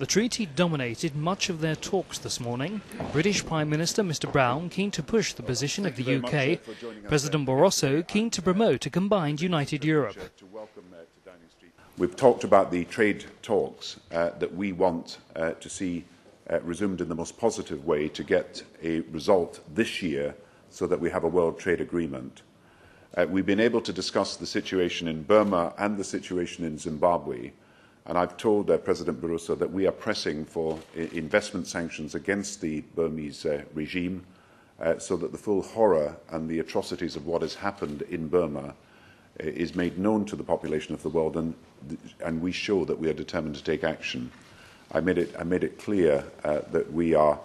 The treaty dominated much of their talks this morning. British Prime Minister Mr Brown keen to push the position of the UK, President Barroso keen to promote a combined united Europe. We've talked about the trade talks that we want to see resumed in the most positive way to get a result this year so that we have a world trade agreement. We've been able to discuss the situation in Burma and the situation in Zimbabwe, and I've told President Barroso that we are pressing for investment sanctions against the Burmese regime so that the full horror and the atrocities of what has happened in Burma is made known to the population of the world, and we show that we are determined to take action. I made it clear that we are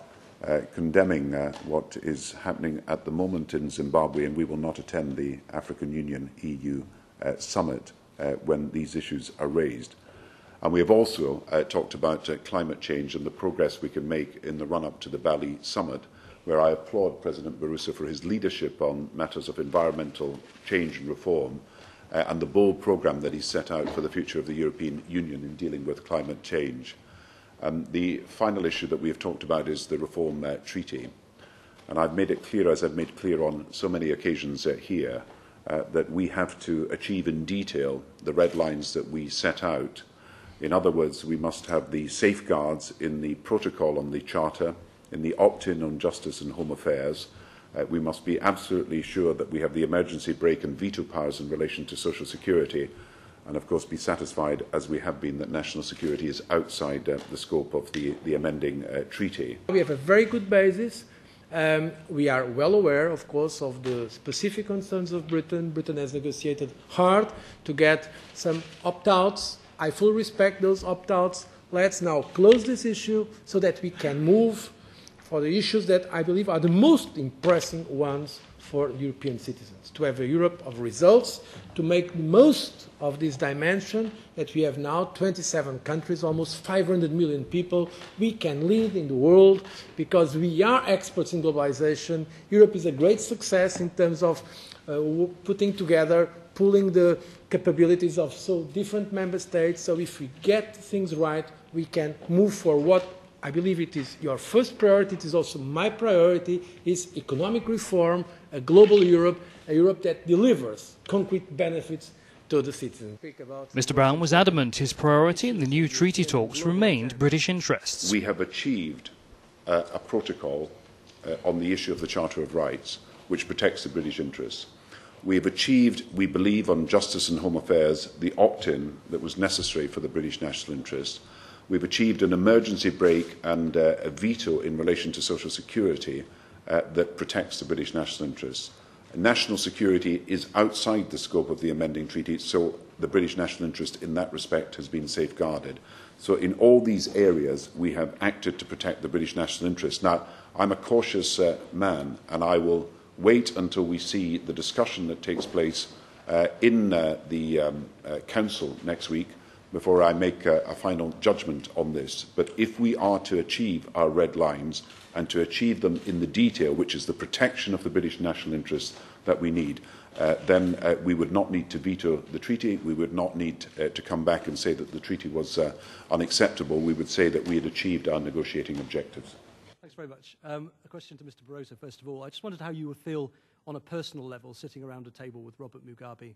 condemning what is happening at the moment in Zimbabwe, and we will not attend the African Union-EU summit when these issues are raised. And we have also talked about climate change and the progress we can make in the run-up to the Bali summit, where I applaud President Barroso for his leadership on matters of environmental change and reform and the bold programme that he set out for the future of the European Union in dealing with climate change. The final issue that we have talked about is the Reform Treaty. And I've made it clear, as I've made clear on so many occasions here, that we have to achieve in detail the red lines that we set out. In other words, we must have the safeguards in the protocol on the Charter, in the opt-in on justice and home affairs. We must be absolutely sure that we have the emergency brake and veto powers in relation to social security, and of course be satisfied, as we have been, that national security is outside the scope of the amending treaty. We have a very good basis. We are well aware, of course, of the specific concerns of Britain. Britain has negotiated hard to get some opt-outs. I fully respect those opt-outs. Let's now close this issue so that we can move for the issues that I believe are the most pressing ones for European citizens, to have a Europe of results, to make the most of this dimension that we have now, 27 countries, almost 500 million people. We can lead in the world because we are experts in globalization. Europe is a great success in terms of putting together, pooling the capabilities of so different member states. So if we get things right, we can move for what I believe it is your first priority, it is also my priority, is economic reform, a global Europe, a Europe that delivers concrete benefits to the citizens. Mr Brown was adamant his priority in the new treaty talks remained British interests. We have achieved a protocol on the issue of the Charter of Rights, which protects the British interests. We have achieved, we believe, on justice and home affairs, the opt-in that was necessary for the British national interest. We've achieved an emergency brake and a veto in relation to social security that protects the British national interests. National security is outside the scope of the amending treaty, so the British national interest in that respect has been safeguarded. So in all these areas, we have acted to protect the British national interest. Now, I'm a cautious man, and I will wait until we see the discussion that takes place in the Council next week before I make a final judgment on this. But if we are to achieve our red lines and to achieve them in the detail, which is the protection of the British national interests that we need, then we would not need to veto the treaty. We would not need to come back and say that the treaty was unacceptable. We would say that we had achieved our negotiating objectives. Thanks very much. A question to Mr Barroso, first of all. I just wondered how you would feel on a personal level sitting around a table with Robert Mugabe